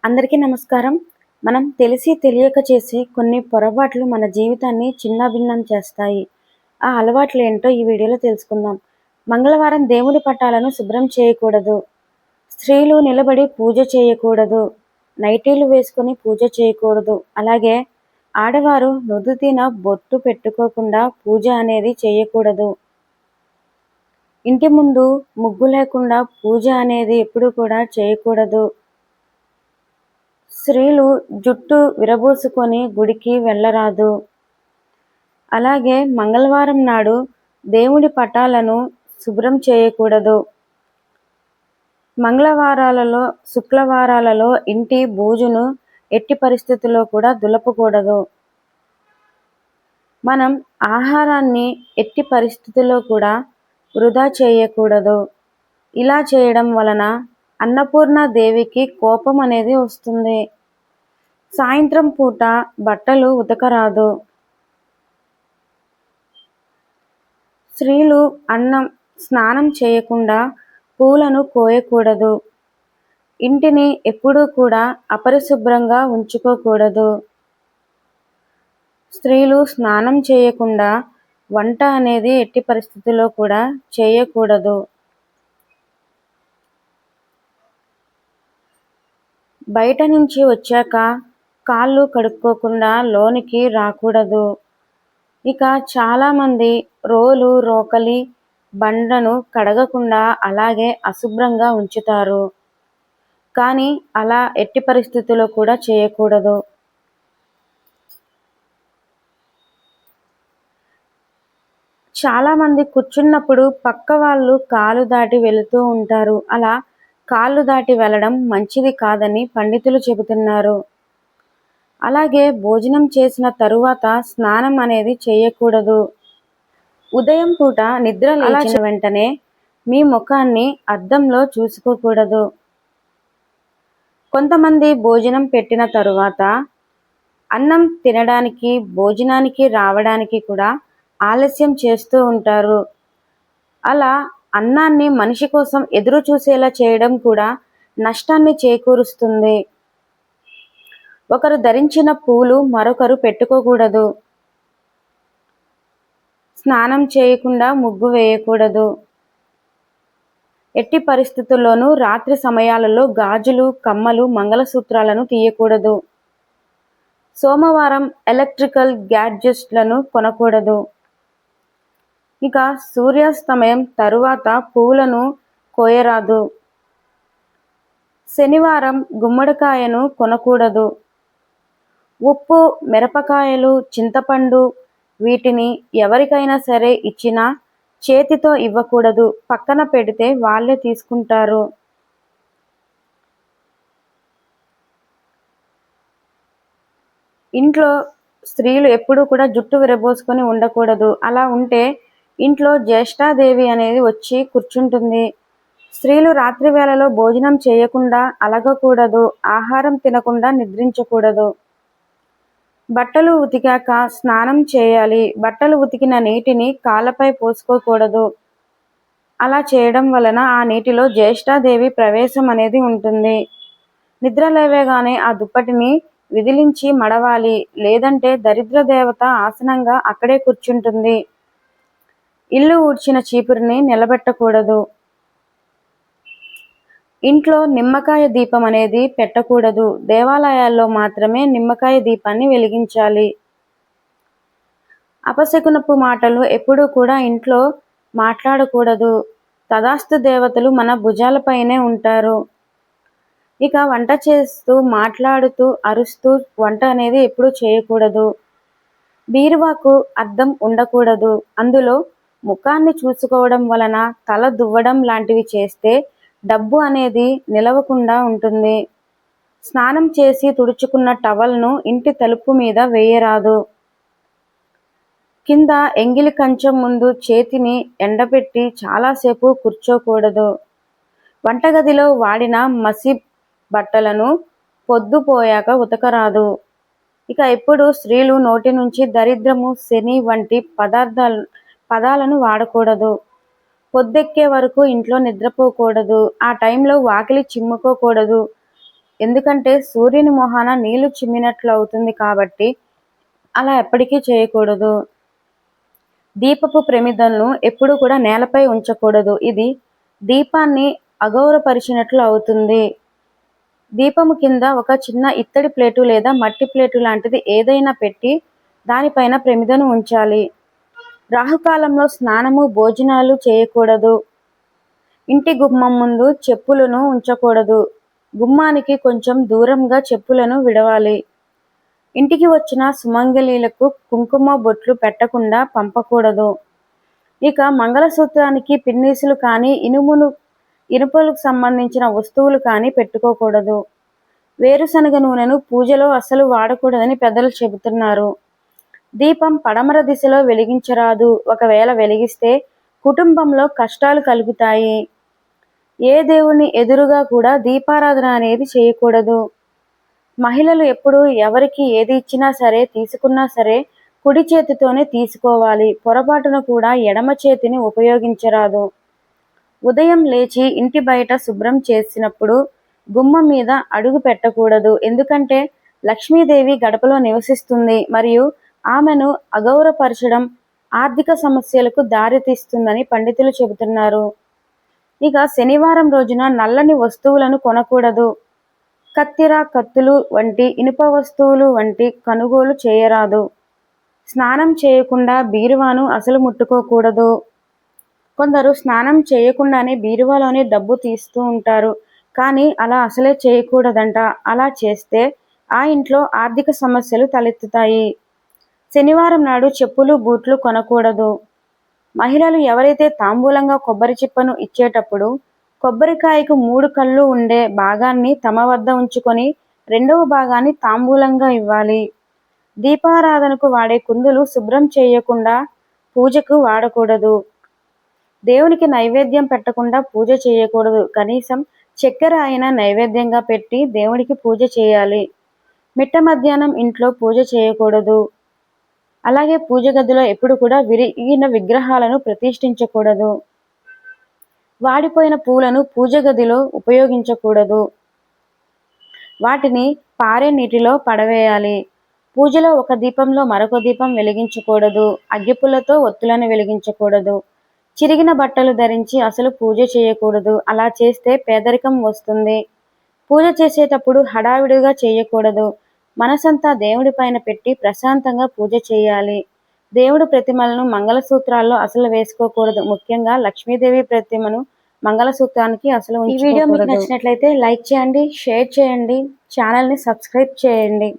అందరికీ నమస్కారం. మనం తెలిసి తెలియక చేసే కొన్ని పొరపాట్లు మన జీవితాన్ని చిన్నాభిన్నం చేస్తాయి. ఆ అలవాట్లేంటో ఈ వీడియోలో తెలుసుకుందాం. మంగళవారం దేవుడి పటాలను శుభ్రం చేయకూడదు. స్త్రీలు నిలబడి పూజ చేయకూడదు. నైటీలు వేసుకొని పూజ చేయకూడదు. అలాగే ఆడవారు నుదుటిన బొట్టు పెట్టుకోకుండా పూజ అనేది చేయకూడదు. ఇంటి ముందు ముగ్గు లేకుండా పూజ అనేది ఎప్పుడూ కూడా చేయకూడదు. స్త్రీలు జుట్టు విరబోసుకొని గుడికి వెళ్ళరాదు. అలాగే మంగళవారం నాడు దేవుడి పటాలను శుభ్రం చేయకూడదు. మంగళవారాలలో శుక్రవారాలలో ఇంటి బూజును ఎట్టి పరిస్థితుల్లో కూడా దులపకూడదు. మనం ఆహారాన్ని ఎట్టి పరిస్థితుల్లో కూడా వృధా చేయకూడదు. ఇలా చేయడం వలన అన్నపూర్ణ దేవికి కోపం అనేది వస్తుంది. సాయంత్రం పూట బట్టలు ఉతకరాదు. స్త్రీలు స్నానం చేయకుండా పూలను కోయకూడదు. ఇంటిని ఎప్పుడూ కూడా అపరిశుభ్రంగా ఉంచుకోకూడదు. స్త్రీలు స్నానం చేయకుండా వంట అనేది ఎట్టి పరిస్థితుల్లో కూడా చేయకూడదు. బయట నుంచి వచ్చాక కాళ్ళు కడుక్కోకుండా లోనికి రాకూడదు. ఇక చాలామంది రోకలి బండను కడగకుండా అలాగే అశుభ్రంగా ఉంచుతారు. కానీ అలా ఎట్టి పరిస్థితుల్లో కూడా చేయకూడదు. చాలామంది కూర్చున్నప్పుడు పక్క వాళ్ళు కాలు దాటి వెళుతూ ఉంటారు. అలా కాళ్ళు దాటి వెళ్ళడం మంచిది కాదని పండితులు చెబుతున్నారు. అలాగే భోజనం చేసిన తరువాత స్నానం అనేది చేయకూడదు. ఉదయం పూట నిద్ర లేచిన వెంటనే మీ ముఖాన్ని అద్దంలో చూసుకోకూడదు. కొంతమంది భోజనం పెట్టిన తరువాత అన్నం తినడానికి భోజనానికి రావడానికి కూడా ఆలస్యం చేస్తూ ఉంటారు. అలా అన్నాన్ని మనిషి కోసం ఎదురు చూసేలా చేయడం కూడా నష్టాన్ని చేకూరుస్తుంది. ఒకరు ధరించిన పూలు మరొకరు పెట్టుకోకూడదు. స్నానం చేయకుండా ముగ్గు వేయకూడదు. ఎట్టి పరిస్థితుల్లోనూ రాత్రి సమయాలలో గాజులు, కమ్మలు, మంగళసూత్రాలను తీయకూడదు. సోమవారం ఎలక్ట్రికల్ గ్యాడ్జెట్లను కొనకూడదు. ఇక సూర్యాస్తమయం తరువాత పూలను కోయరాదు. శనివారం గుమ్మడికాయను కొనకూడదు. ఉప్పు, మిరపకాయలు, చింతపండు వీటిని ఎవరికైనా సరే ఇచ్చినా చేతితో ఇవ్వకూడదు. పక్కన పెడితే వాళ్ళే తీసుకుంటారు. ఇంట్లో స్త్రీలు ఎప్పుడూ కూడా జుట్టు విరబోసుకొని ఉండకూడదు. అలా ఉంటే ఇంట్లో జ్యేష్ఠాదేవి అనేది వచ్చి కూర్చుంటుంది. స్త్రీలు రాత్రి వేళలో భోజనం చేయకుండా అలగకూడదు. ఆహారం తినకుండా నిద్రించకూడదు. బట్టలు ఉతికాక స్నానం చేయాలి. బట్టలు ఉతికిన నీటిని కాళ్ళపై పోసుకోకూడదు. అలా చేయడం వలన ఆ నీటిలో జ్యేష్ఠాదేవి ప్రవేశం అనేది ఉంటుంది. నిద్ర లేవగానే ఆ దుప్పటిని విదిలించి మడవాలి. లేదంటే దరిద్ర దేవత ఆసనంగా అక్కడే కూర్చుంటుంది. ఇల్లు ఊడ్చిన చీపురిని నిలబెట్టకూడదు. ఇంట్లో నిమ్మకాయ దీపం అనేది పెట్టకూడదు. దేవాలయాల్లో మాత్రమే నిమ్మకాయ దీపాన్ని వెలిగించాలి. అపశకునపు మాటలు ఎప్పుడూ కూడా ఇంట్లో మాట్లాడకూడదు. తదాస్తు దేవతలు మన భుజాలపైనే ఉంటారు. ఇక వంట చేస్తూ మాట్లాడుతూ అరుస్తూ వంట అనేది ఎప్పుడూ చేయకూడదు. బీరువాకు అద్దం ఉండకూడదు. అందులో ముఖాన్ని చూసుకోవడం వలన తల దువ్వడం లాంటివి చేస్తే డబ్బు అనేది నిలవకుండా ఉంటుంది. స్నానం చేసి తుడుచుకున్న టవల్ను ఇంటి తలుపు మీద వేయరాదు. కింద ఎంగిలి కంచం ముందు చేతిని ఎండబెట్టి చాలాసేపు కూర్చోకూడదు. వంటగదిలో వాడిన మసి బట్టలను పొద్దుపోయాక ఉతకరాదు. ఇక ఎప్పుడు స్త్రీలు నోటి నుంచి దరిద్రము, శని వంటి పదాలను వాడకూడదు. పొద్దెక్కే వరకు ఇంట్లో నిద్రపోకూడదు. ఆ టైంలో వాకిలి చిమ్ముకోకూడదు. ఎందుకంటే సూర్యుని మొహాన నీళ్లు చిమ్మినట్లు అవుతుంది కాబట్టి అలా ఎప్పటికీ చేయకూడదు. దీపపు ప్రమిదలను ఎప్పుడూ కూడా నేలపై ఉంచకూడదు. ఇది దీపాన్ని అగౌరవపరిచినట్లు అవుతుంది. దీపము కింద ఒక చిన్న ఇత్తడి ప్లేటు లేదా మట్టి ప్లేటు లాంటిది ఏదైనా పెట్టి దానిపైన ప్రమిదను ఉంచాలి. రాహుకాలంలో స్నానము, భోజనాలు చేయకూడదు. ఇంటి గుమ్మం ముందు చెప్పులను ఉంచకూడదు. గుమ్మానికి కొంచెం దూరంగా చెప్పులను విడవాలి. ఇంటికి వచ్చిన సుమంగళీలకు కుంకుమ బొట్లు పెట్టకుండా పంపకూడదు. ఇక మంగళసూత్రానికి పిన్నీసులు కానీ ఇనుపలకు సంబంధించిన వస్తువులు కానీ పెట్టుకోకూడదు. వేరుశనగ నూనెను పూజలో అస్సలు వాడకూడదని పెద్దలు చెబుతున్నారు. దీపం పడమర దిశలో వెలిగించరాదు. ఒకవేళ వెలిగిస్తే కుటుంబంలో కష్టాలు కలుగుతాయి. ఏ దేవుని ఎదురుగా కూడా దీపారాధన అనేది చేయకూడదు. మహిళలు ఎప్పుడు ఎవరికి ఏది ఇచ్చినా సరే, తీసుకున్నా సరే కుడి చేతితోనే తీసుకోవాలి. పొరపాటున కూడా ఎడమ చేతిని ఉపయోగించరాదు. ఉదయం లేచి ఇంటి బయట శుభ్రం చేసినప్పుడు గుమ్మం మీద అడుగు పెట్టకూడదు. ఎందుకంటే లక్ష్మీదేవి గడపలో నివసిస్తుంది మరియు ఆమెను అగౌరవపరచడం ఆర్థిక సమస్యలకు దారితీస్తుందని పండితులు చెబుతున్నారు. ఇక శనివారం రోజున నల్లని వస్తువులను కొనకూడదు. కత్తిర, కత్తులు వంటి ఇనుప వస్తువులు వంటి కొనుగోలు చేయరాదు. స్నానం చేయకుండా బీరువాను అసలు ముట్టుకోకూడదు. కొందరు స్నానం చేయకుండానే బీరువాలోనే డబ్బు తీస్తూ ఉంటారు. కానీ అలా అసలే చేయకూడదంట. అలా చేస్తే ఆ ఇంట్లో ఆర్థిక సమస్యలు తలెత్తుతాయి. శనివారం నాడు చెప్పులు, బూట్లు కొనకూడదు. మహిళలు ఎవరైతే తాంబూలంగా కొబ్బరి చిప్పను ఇచ్చేటప్పుడు కొబ్బరికాయకు 3 కళ్ళు ఉండే భాగాన్ని తమ వద్ద ఉంచుకొని 2వ భాగాన్ని తాంబూలంగా ఇవ్వాలి. దీపారాధనకు వాడే కుందులు శుభ్రం చేయకుండా పూజకు వాడకూడదు. దేవునికి నైవేద్యం పెట్టకుండా పూజ చేయకూడదు. కనీసం చక్కెర అయినా నైవేద్యంగా పెట్టి దేవుడికి పూజ చేయాలి. మిట్ట మధ్యాహ్నం ఇంట్లో పూజ చేయకూడదు. అలాగే పూజ గదిలో ఎప్పుడు కూడా విరిగిన విగ్రహాలను ప్రతిష్ఠించకూడదు. వాడిపోయిన పూలను పూజ గదిలో ఉపయోగించకూడదు. వాటిని పారే నీటిలో పడవేయాలి. పూజలో ఒక దీపంలో మరొక దీపం వెలిగించకూడదు. అగ్గిపుల్లతో ఒత్తులను వెలిగించకూడదు. చిరిగిన బట్టలు ధరించి అసలు పూజ చేయకూడదు. అలా చేస్తే పేదరికం వస్తుంది. పూజ చేసేటప్పుడు హడావిడిగా చేయకూడదు. మనసంతా దేవుడి పైన పెట్టి ప్రశాంతంగా పూజ చేయాలి. దేవుడి ప్రతిమలను మంగళసూత్రాల్లో అసలు వేసుకోకూడదు. ముఖ్యంగా లక్ష్మీదేవి ప్రతిమను మంగళసూత్రానికి అసలు ఉంచుకోకూడదు. ఈ వీడియో మీకు నచ్చినట్లయితే లైక్ చేయండి, షేర్ చేయండి, ఛానల్ని సబ్స్క్రైబ్ చేయండి.